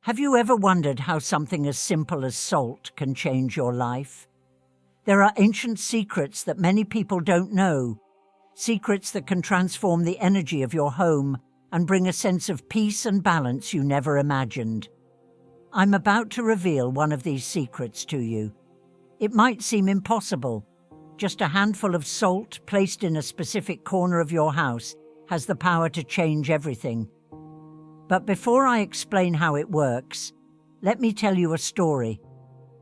Have you ever wondered how something as simple as salt can change your life? There are ancient secrets that many people don't know, secrets that can transform the energy of your home and bring a sense of peace and balance you never imagined. I'm about to reveal one of these secrets to you. It might seem impossible. Just a handful of salt placed in a specific corner of your house has the power to change everything. But before I explain how it works, let me tell you a story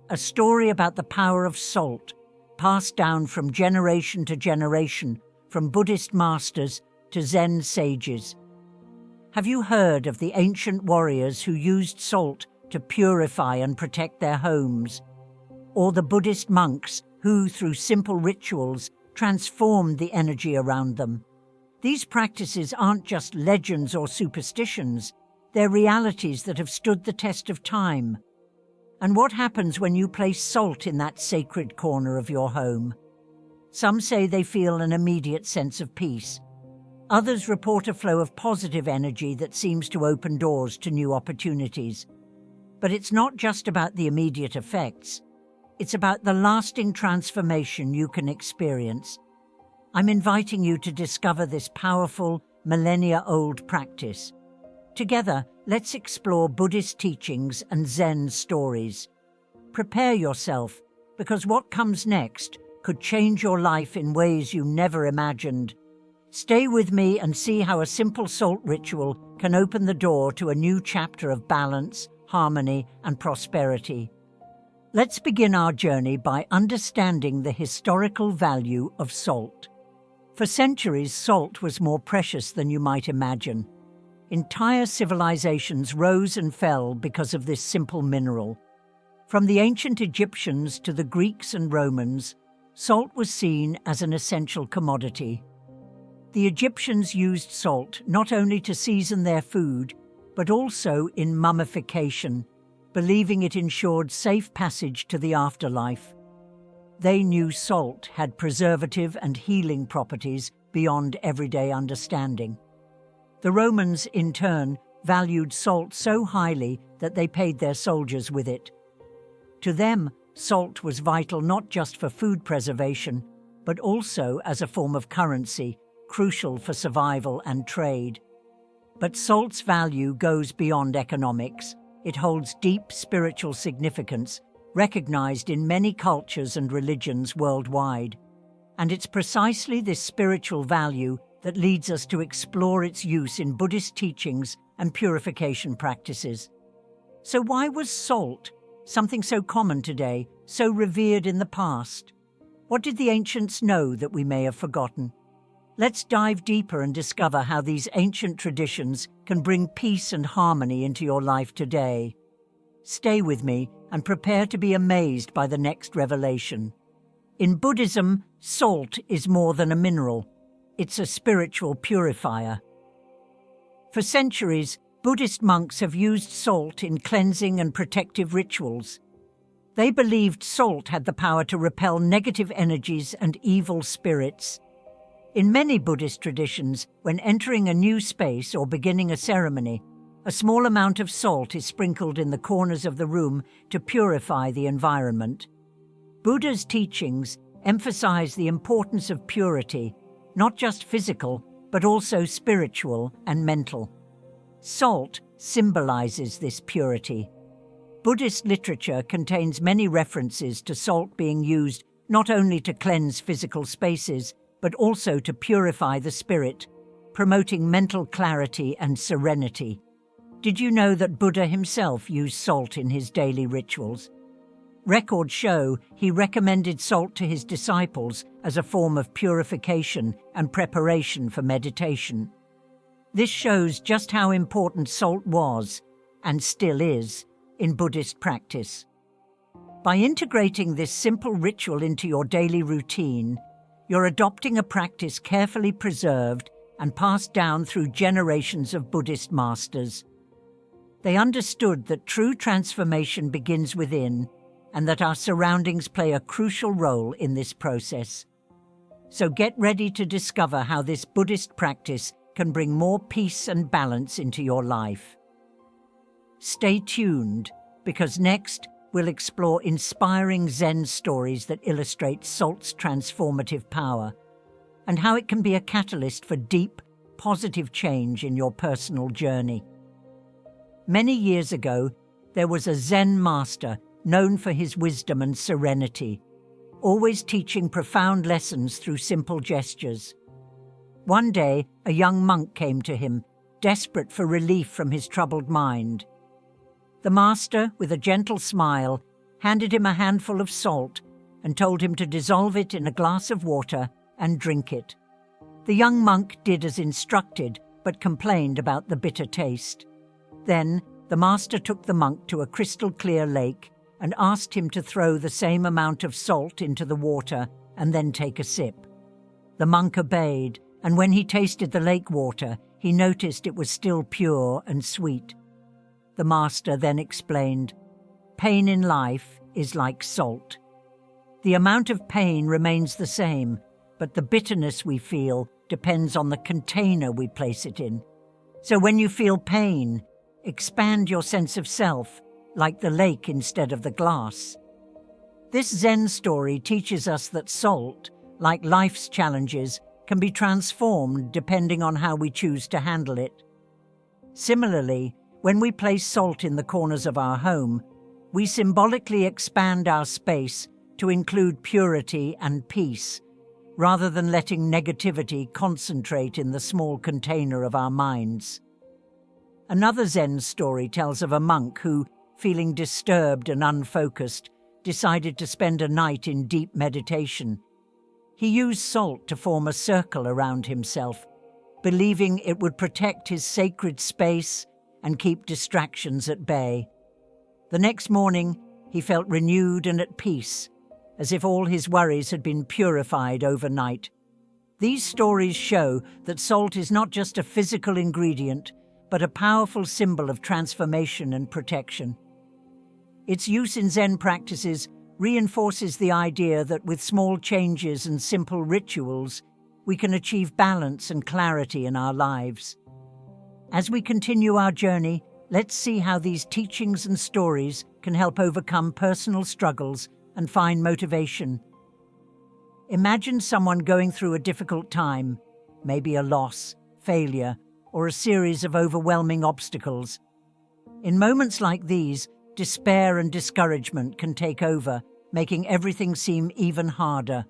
about the power of salt, passed down from generation to generation, from Buddhist masters to Zen sages. Have you heard of the ancient warriors who used salt to purify and protect their homes? Or the Buddhist monks who, through simple rituals, transformed the energy around them? These practices aren't just legends or superstitions, they're realities that have stood the test of time. And what happens when you place salt in that sacred corner of your home? Some say they feel an immediate sense of peace. Others report a flow of positive energy that seems to open doors to new opportunities. But it's not just about the immediate effects. It's about the lasting transformation you can experience. I'm inviting you to discover this powerful, millennia-old practice. Together, let's explore Buddhist teachings and Zen stories. Prepare yourself, because what comes next could change your life in ways you never imagined. Stay with me and see how a simple salt ritual can open the door to a new chapter of balance, harmony, and prosperity. Let's begin our journey by understanding the historical value of salt. For centuries, salt was more precious than you might imagine. Entire civilizations rose and fell because of this simple mineral. From the ancient Egyptians to the Greeks and Romans, salt was seen as an essential commodity. The Egyptians used salt not only to season their food, but also in mummification, believing it ensured safe passage to the afterlife. They knew salt had preservative and healing properties beyond everyday understanding. The Romans, in turn, valued salt so highly that they paid their soldiers with it. To them, salt was vital not just for food preservation, but also as a form of currency, crucial for survival and trade. But salt's value goes beyond economics. It holds deep spiritual significance, recognized in many cultures and religions worldwide. And it's precisely this spiritual value that leads us to explore its use in Buddhist teachings and purification practices. So why was salt, something so common today, so revered in the past? What did the ancients know that we may have forgotten? Let's dive deeper and discover how these ancient traditions can bring peace and harmony into your life today. Stay with me and prepare to be amazed by the next revelation. In Buddhism, salt is more than a mineral. It's a spiritual purifier. For centuries, Buddhist monks have used salt in cleansing and protective rituals. They believed salt had the power to repel negative energies and evil spirits. In many Buddhist traditions, when entering a new space or beginning a ceremony, a small amount of salt is sprinkled in the corners of the room to purify the environment. Buddha's teachings emphasize the importance of purity, not just physical, but also spiritual and mental. Salt symbolizes this purity. Buddhist literature contains many references to salt being used not only to cleanse physical spaces, but also to purify the spirit, promoting mental clarity and serenity. Did you know that Buddha himself used salt in his daily rituals? Records show he recommended salt to his disciples as a form of purification and preparation for meditation. This shows just how important salt was, and still is, in Buddhist practice. By integrating this simple ritual into your daily routine, you're adopting a practice carefully preserved and passed down through generations of Buddhist masters. They understood that true transformation begins within, and that our surroundings play a crucial role in this process. So get ready to discover how this Buddhist practice can bring more peace and balance into your life. Stay tuned, because next we'll explore inspiring Zen stories that illustrate salt's transformative power and how it can be a catalyst for deep, positive change in your personal journey. Many years ago, there was a Zen master known for his wisdom and serenity, always teaching profound lessons through simple gestures. One day, a young monk came to him, desperate for relief from his troubled mind. The master, with a gentle smile, handed him a handful of salt and told him to dissolve it in a glass of water and drink it. The young monk did as instructed, but complained about the bitter taste. Then, the master took the monk to a crystal-clear lake and asked him to throw the same amount of salt into the water and then take a sip. The monk obeyed, and when he tasted the lake water, he noticed it was still pure and sweet. The master then explained, "Pain in life is like salt. The amount of pain remains the same, but the bitterness we feel depends on the container we place it in. So when you feel pain, expand your sense of self, like the lake instead of the glass." This Zen story teaches us that salt, like life's challenges, can be transformed depending on how we choose to handle it. Similarly, when we place salt in the corners of our home, we symbolically expand our space to include purity and peace, rather than letting negativity concentrate in the small container of our minds. Another Zen story tells of a monk who, feeling disturbed and unfocused, decided to spend a night in deep meditation. He used salt to form a circle around himself, believing it would protect his sacred space and keep distractions at bay. The next morning, he felt renewed and at peace, as if all his worries had been purified overnight. These stories show that salt is not just a physical ingredient, but a powerful symbol of transformation and protection. Its use in Zen practices reinforces the idea that with small changes and simple rituals, we can achieve balance and clarity in our lives. As we continue our journey, let's see how these teachings and stories can help overcome personal struggles and find motivation. Imagine someone going through a difficult time, maybe a loss, failure, or a series of overwhelming obstacles. In moments like these, despair and discouragement can take over, making everything seem even harder.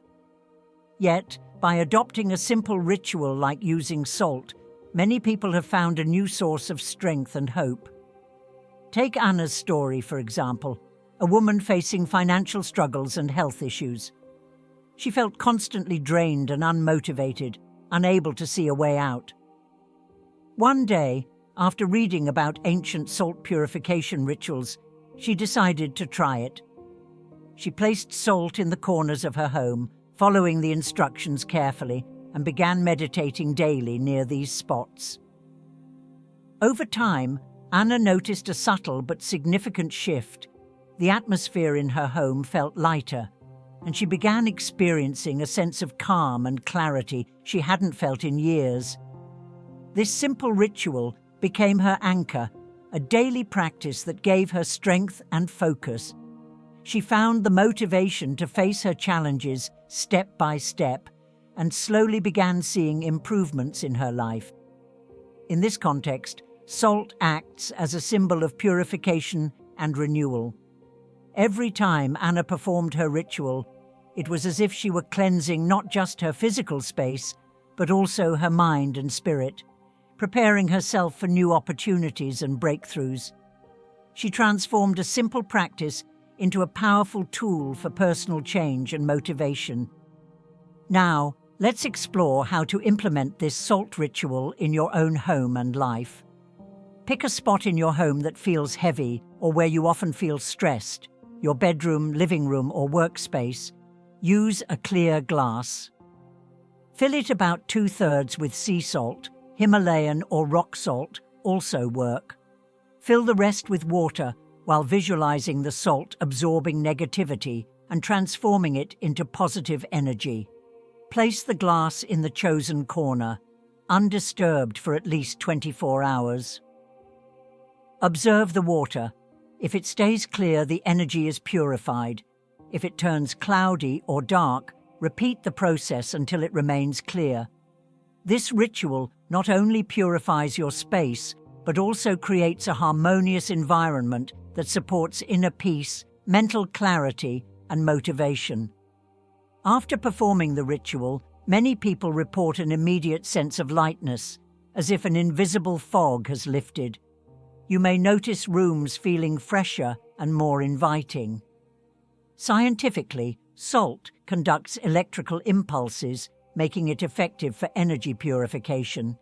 Yet, by adopting a simple ritual like using salt, many people have found a new source of strength and hope. Take Anna's story, for example, a woman facing financial struggles and health issues. She felt constantly drained and unmotivated, unable to see a way out. One day, after reading about ancient salt purification rituals, she decided to try it. She placed salt in the corners of her home, following the instructions carefully, and began meditating daily near these spots. Over time, Anna noticed a subtle but significant shift. The atmosphere in her home felt lighter, and she began experiencing a sense of calm and clarity she hadn't felt in years. This simple ritual became her anchor, a daily practice that gave her strength and focus. She found the motivation to face her challenges step by step and slowly began seeing improvements in her life. In this context, salt acts as a symbol of purification and renewal. Every time Anna performed her ritual, it was as if she were cleansing not just her physical space, but also her mind and spirit, preparing herself for new opportunities and breakthroughs. She transformed a simple practice into a powerful tool for personal change and motivation. Now, let's explore how to implement this salt ritual in your own home and life. Pick a spot in your home that feels heavy or where you often feel stressed, your bedroom, living room, or workspace. Use a clear glass. Fill it about 2/3 with sea salt. Himalayan or rock salt also work. Fill the rest with water while visualizing the salt absorbing negativity and transforming it into positive energy. Place the glass in the chosen corner, undisturbed for at least 24 hours. Observe the water. If it stays clear, the energy is purified. If it turns cloudy or dark, repeat the process until it remains clear. This ritual not only purifies your space, but also creates a harmonious environment that supports inner peace, mental clarity, and motivation. After performing the ritual, many people report an immediate sense of lightness, as if an invisible fog has lifted. You may notice rooms feeling fresher and more inviting. Scientifically, salt conducts electrical impulses, making it effective for energy purification.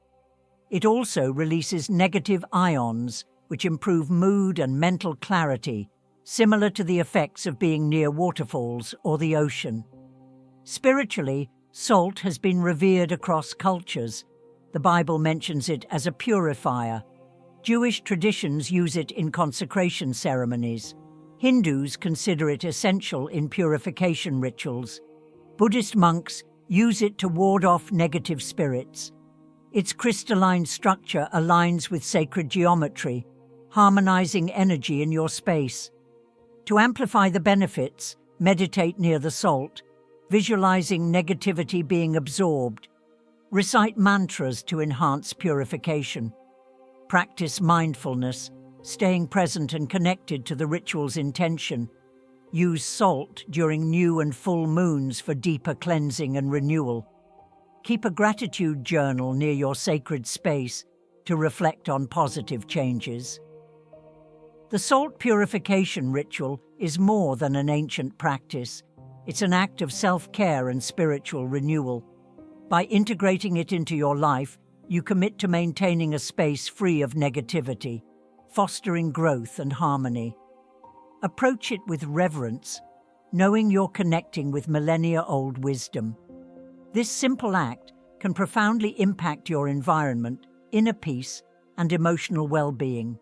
It also releases negative ions, which improve mood and mental clarity, similar to the effects of being near waterfalls or the ocean. Spiritually, salt has been revered across cultures. The Bible mentions it as a purifier. Jewish traditions use it in consecration ceremonies. Hindus consider it essential in purification rituals. Buddhist monks use it to ward off negative spirits. Its crystalline structure aligns with sacred geometry, harmonizing energy in your space. To amplify the benefits, meditate near the salt, visualizing negativity being absorbed. Recite mantras to enhance purification. Practice mindfulness, staying present and connected to the ritual's intention. Use salt during new and full moons for deeper cleansing and renewal. Keep a gratitude journal near your sacred space to reflect on positive changes. The salt purification ritual is more than an ancient practice. It's an act of self-care and spiritual renewal. By integrating it into your life, you commit to maintaining a space free of negativity, fostering growth and harmony. Approach it with reverence, knowing you're connecting with millennia-old wisdom. This simple act can profoundly impact your environment, inner peace, and emotional well-being.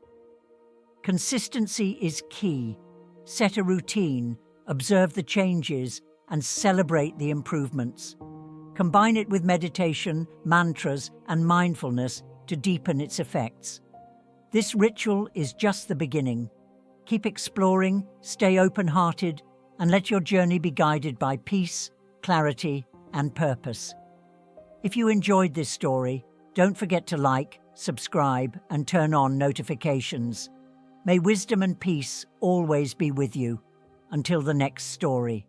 Consistency is key. Set a routine, observe the changes, and celebrate the improvements. Combine it with meditation, mantras, and mindfulness to deepen its effects. This ritual is just the beginning. Keep exploring, stay open-hearted, and let your journey be guided by peace, clarity, and purpose. If you enjoyed this story, don't forget to like, subscribe, and turn on notifications. May wisdom and peace always be with you. Until the next story.